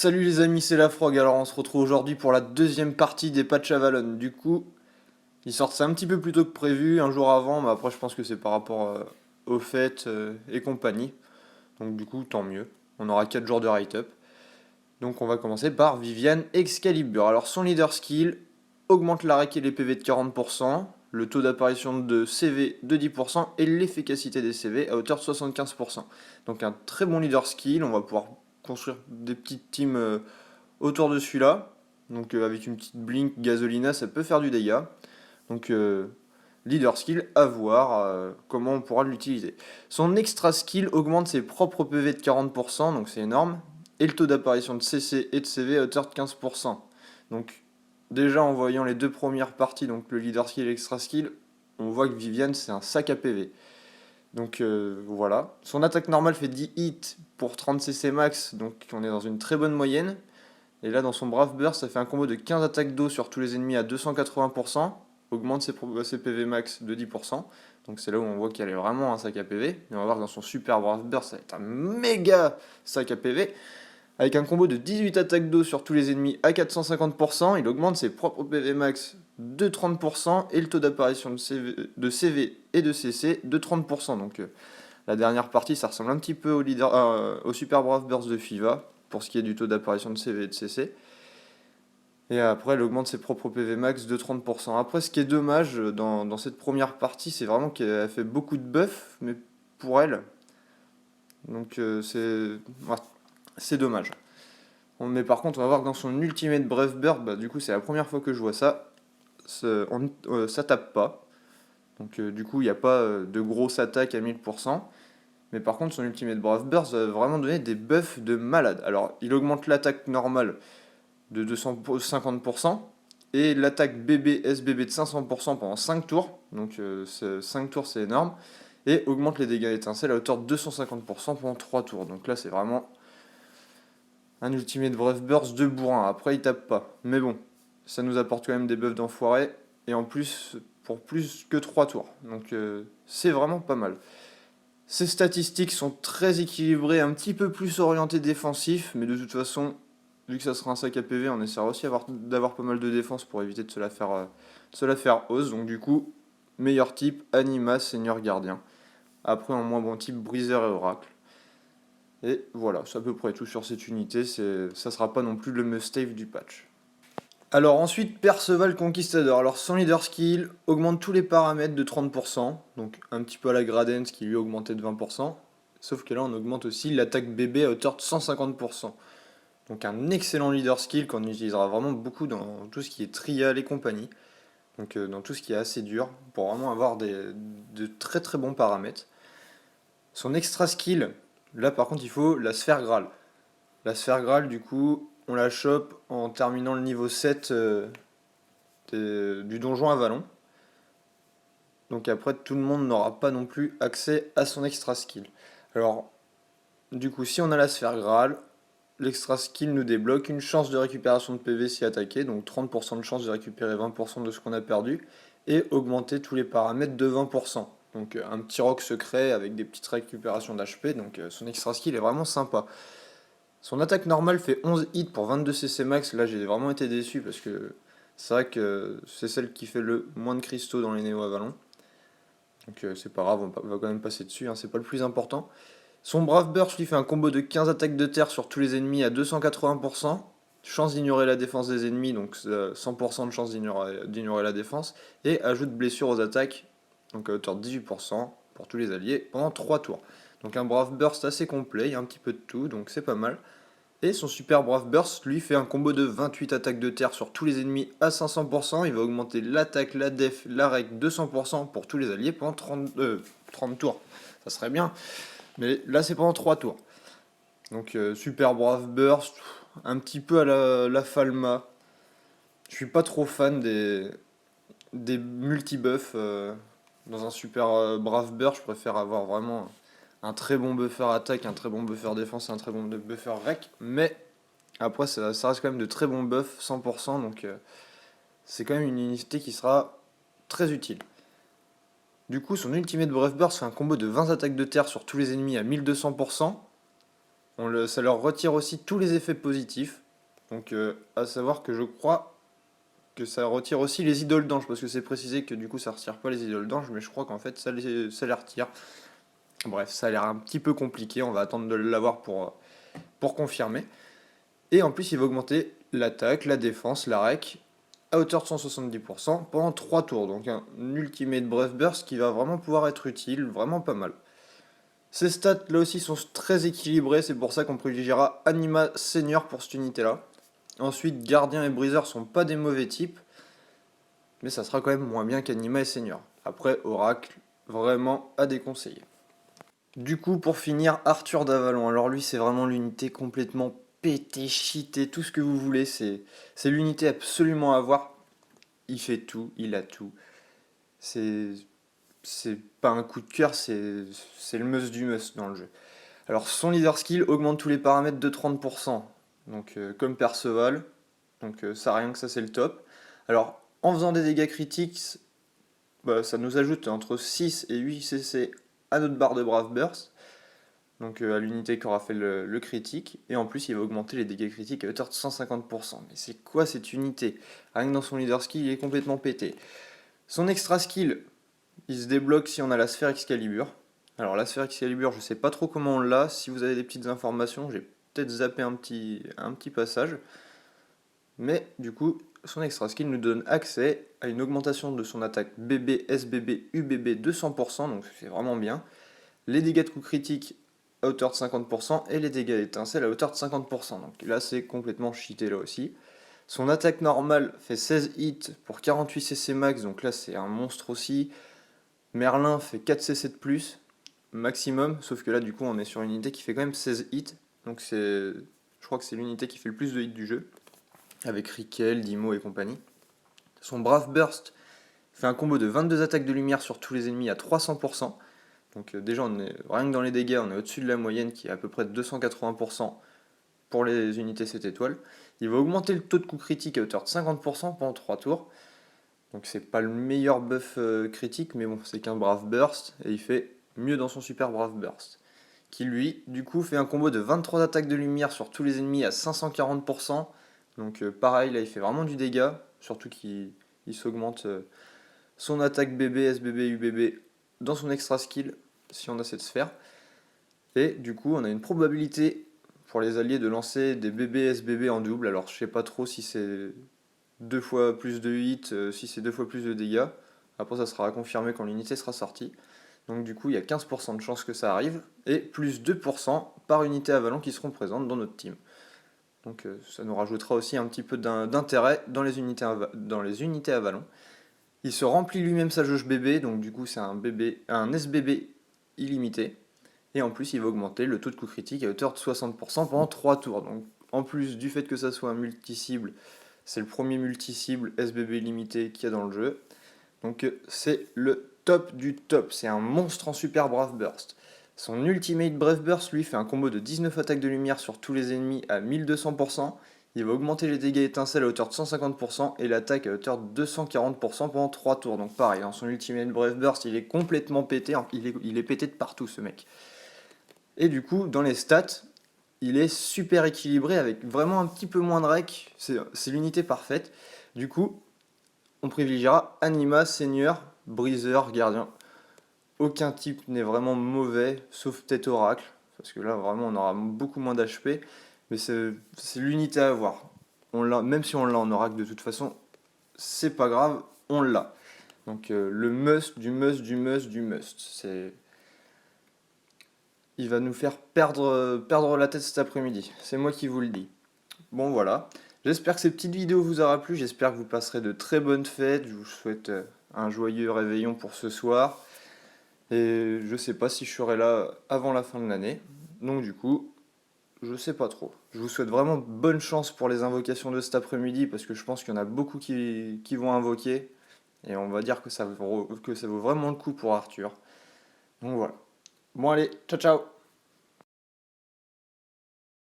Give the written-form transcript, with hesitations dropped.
Salut les amis, c'est la Frog. Alors on se retrouve aujourd'hui pour la deuxième partie des patchs Avalon. Du coup, ils sortent ça un petit peu plus tôt que prévu, un jour avant, mais après je pense que c'est par rapport aux fêtes et compagnie. Donc du coup, tant mieux. On aura 4 jours de write-up. Donc on va commencer par Viviane Excalibur. Alors son leader skill augmente l'arrêt et les PV de 40%, le taux d'apparition de CV de 10% et l'efficacité des CV à hauteur de 75%. Donc un très bon leader skill, on va pouvoir construire des petites teams autour de celui-là. Donc avec une petite blink gasolina, ça peut faire du dégât. Donc leader skill, à voir comment on pourra l'utiliser. Son extra skill augmente ses propres PV de 40%, donc c'est énorme. Et le taux d'apparition de CC et de CV à hauteur de 15%. Donc déjà en voyant les deux premières parties, donc le leader skill et l'extra skill, on voit que Viviane c'est un sac à PV. Donc voilà. Son attaque normale fait 10 hits pour 30 CC max, donc on est dans une très bonne moyenne. Et là, dans son Brave Burst, ça fait un combo de 15 attaques d'eau sur tous les ennemis à 280%, augmente ses PV max de 10%. Donc c'est là où on voit qu'elle est vraiment un sac à PV. Et on va voir que dans son Super Brave Burst, ça va être un méga sac à PV. Avec un combo de 18 attaques d'eau sur tous les ennemis à 450%, il augmente ses propres PV max de 30% et le taux d'apparition de CV et de CC de 30%. Donc la dernière partie, ça ressemble un petit peu au Super Brave Burst de FIFA, pour ce qui est du taux d'apparition de CV et de CC. Et après, elle augmente ses propres PV max de 30%. Après, ce qui est dommage dans cette première partie, c'est vraiment qu'elle fait beaucoup de buffs, mais pour elle. Donc ouais, c'est dommage. Mais par contre, on va voir que dans son Ultimate Brave Bird, bah, du coup, c'est la première fois que je vois ça. Ça tape pas. Donc du coup, il n'y a pas de grosse attaque à 1000%. Mais par contre, son Ultimate Brave Burst va vraiment donner des buffs de malade. Alors, il augmente l'attaque normale de 250% et l'attaque BB SBB de 500% pendant 5 tours. Donc, 5 tours, c'est énorme. Et augmente les dégâts étincelles à hauteur de 250% pendant 3 tours. Donc là, c'est vraiment un Ultimate Brave Burst de bourrin. Après, il tape pas. Mais bon, ça nous apporte quand même des buffs d'enfoiré. Et en plus, pour plus que 3 tours. Donc, c'est vraiment pas mal. Ses statistiques sont très équilibrées, un petit peu plus orientées défensif, mais de toute façon, vu que ça sera un sac à PV, on essaiera aussi d'avoir pas mal de défense pour éviter de se la faire hausse. Donc du coup, meilleur type, Anima, Seigneur Gardien. Après, en moins bon type, Briseur et Oracle. Et voilà, c'est à peu près tout sur cette unité, ça sera pas non plus le must-have du patch. Alors ensuite, Perceval Conquistador. Alors son leader skill augmente tous les paramètres de 30%, donc un petit peu à la Gradence qui lui augmentait de 20%, sauf que là on augmente aussi l'attaque bébé à hauteur de 150%. Donc un excellent leader skill qu'on utilisera vraiment beaucoup dans tout ce qui est trial et compagnie, donc dans tout ce qui est assez dur, pour vraiment avoir de très très bons paramètres. Son extra skill, là par contre il faut la sphère Graal. La sphère Graal du coup on la chope en terminant le niveau 7 du donjon Avalon. Donc après, tout le monde n'aura pas non plus accès à son extra skill. Alors, du coup, si on a la sphère Graal, l'extra skill nous débloque une chance de récupération de PV si attaqué, donc 30% de chance de récupérer 20% de ce qu'on a perdu, et augmenter tous les paramètres de 20%. Donc un petit roc secret avec des petites récupérations d'HP, donc son extra skill est vraiment sympa. Son attaque normale fait 11 hits pour 22 CC max, là j'ai vraiment été déçu parce que c'est vrai que c'est celle qui fait le moins de cristaux dans les Néo Avalon. Donc c'est pas grave, on va quand même passer dessus, hein, c'est pas le plus important. Son Brave Burst lui fait un combo de 15 attaques de terre sur tous les ennemis à 280%. Chance d'ignorer la défense des ennemis, donc 100% de chance d'ignorer la défense. Et ajoute blessure aux attaques, donc à hauteur de 18% pour tous les alliés pendant 3 tours. Donc un Brave Burst assez complet, il y a un petit peu de tout, donc c'est pas mal. Et son super Brave Burst lui fait un combo de 28 attaques de terre sur tous les ennemis à 500%. Il va augmenter l'attaque, la def, la rec de 100% pour tous les alliés pendant 30 tours. Ça serait bien. Mais là c'est pendant 3 tours. Donc super Brave Burst, un petit peu à la Falma. Je suis pas trop fan des multi-buffs dans un super Brave Burst. Je préfère avoir vraiment un très bon buffer attaque, un très bon buffer défense, un très bon buffer rec. Mais après, ça reste quand même de très bons buffs, 100%, donc c'est quand même une unité qui sera très utile. Du coup, son Ultimate Brave Burst fait un combo de 20 attaques de terre sur tous les ennemis à 1200%. Ça leur retire aussi tous les effets positifs. Donc à savoir que je crois que ça retire aussi les idoles d'ange, parce que c'est précisé que du coup ça retire pas les idoles d'ange, mais je crois qu'en fait ça les retire. Bref, ça a l'air un petit peu compliqué, on va attendre de l'avoir pour confirmer. Et en plus il va augmenter l'attaque, la défense, la rec à hauteur de 170% pendant 3 tours. Donc un Ultimate Breath Burst qui va vraiment pouvoir être utile, vraiment pas mal. Ces stats là aussi sont très équilibrés, c'est pour ça qu'on privilégiera Anima Senior pour cette unité là. Ensuite, Gardien et Briseur sont pas des mauvais types, mais ça sera quand même moins bien qu'Anima et Senior. Après, Oracle, vraiment à déconseiller. Du coup, pour finir, Arthur d'Avalon. Alors lui, c'est vraiment l'unité complètement pété, cheatée, tout ce que vous voulez. C'est l'unité absolument à avoir. Il fait tout, il a tout. C'est c'est pas un coup de cœur, c'est le must du must dans le jeu. Alors son leader skill augmente tous les paramètres de 30%. Donc comme Perceval. Donc ça rien que ça c'est le top. Alors en faisant des dégâts critiques, bah, ça nous ajoute entre 6 et 8 CC à notre barre de Brave Burst. Donc à l'unité qui aura fait le critique. Et en plus il va augmenter les dégâts critiques à hauteur de 150%. Mais c'est quoi cette unité? Rien que dans son leader skill il est complètement pété. Son extra skill, il se débloque si on a la sphère Excalibur. Alors la sphère Excalibur, je sais pas trop comment on l'a. Si vous avez des petites informations, j'ai peut-être zappé un petit passage. Mais du coup, son extra skill nous donne accès à une augmentation de son attaque BB, SBB, UBB de 100%, donc c'est vraiment bien. Les dégâts de coup critique à hauteur de 50% et les dégâts d'étincelle à hauteur de 50%. Donc là, c'est complètement cheaté là aussi. Son attaque normale fait 16 hits pour 48 CC max, donc là c'est un monstre aussi. Merlin fait 4 CC de plus, maximum, sauf que là du coup on est sur une unité qui fait quand même 16 hits, donc je crois que c'est l'unité qui fait le plus de hits du jeu, avec Rickel, Dimo et compagnie. Son Brave Burst fait un combo de 22 attaques de lumière sur tous les ennemis à 300%, donc déjà on est, rien que dans les dégâts on est au-dessus de la moyenne qui est à peu près de 280% pour les unités 7 étoiles. Il va augmenter le taux de coup critique à hauteur de 50% pendant 3 tours. Donc c'est pas le meilleur buff critique, mais bon, c'est qu'un Brave Burst, et il fait mieux dans son super Brave Burst. Qui lui, du coup, fait un combo de 23 attaques de lumière sur tous les ennemis à 540%. Donc pareil, là il fait vraiment du dégât, surtout qu'il s'augmente son attaque BB, SBB, UBB dans son extra skill, si on a cette sphère. Et du coup, on a une probabilité pour les alliés de lancer des BB, SBB en double. Alors je sais pas trop si c'est 2 fois plus de hits, si c'est 2 fois plus de dégâts. Après, ça sera confirmé quand l'unité sera sortie. Donc, du coup, il y a 15% de chances que ça arrive, et plus 2% par unité Avalon qui seront présentes dans notre team. Donc, ça nous rajoutera aussi un petit peu d'intérêt dans les unités Avalon. Il se remplit lui-même sa jauge BB, donc du coup, c'est un SBB illimité. Et en plus, il va augmenter le taux de coup critique à hauteur de 60% pendant 3 tours. Donc, en plus du fait que ça soit un multi-cible, c'est le premier multi-cible SBB limité qu'il y a dans le jeu. Donc c'est le top du top. C'est un monstre en super Brave Burst. Son Ultimate Brave Burst, lui, fait un combo de 19 attaques de lumière sur tous les ennemis à 1200%. Il va augmenter les dégâts étincelles à hauteur de 150% et l'attaque à hauteur de 240% pendant 3 tours. Donc pareil, dans son Ultimate Brave Burst, il est complètement pété. Il est pété de partout, ce mec. Et du coup, dans les stats, il est super équilibré avec vraiment un petit peu moins de rec. C'est l'unité parfaite. Du coup, on privilégiera Anima, Seigneur, Briseur, Gardien. Aucun type n'est vraiment mauvais, sauf peut-être Oracle. Parce que là, vraiment, on aura beaucoup moins d'HP. Mais c'est l'unité à avoir. Même si on l'a en Oracle de toute façon, c'est pas grave, on l'a. Donc le must, du must, du must, du must. Il va nous faire perdre la tête cet après-midi. C'est moi qui vous le dis. Bon voilà. J'espère que cette petite vidéo vous aura plu. J'espère que vous passerez de très bonnes fêtes. Je vous souhaite un joyeux réveillon pour ce soir. Et je sais pas si je serai là avant la fin de l'année. Donc du coup, je sais pas trop. Je vous souhaite vraiment bonne chance pour les invocations de cet après-midi parce que je pense qu'il y en a beaucoup qui vont invoquer. Et on va dire que ça vaut vraiment le coup pour Arthur. Donc voilà. Bon allez, ciao ciao.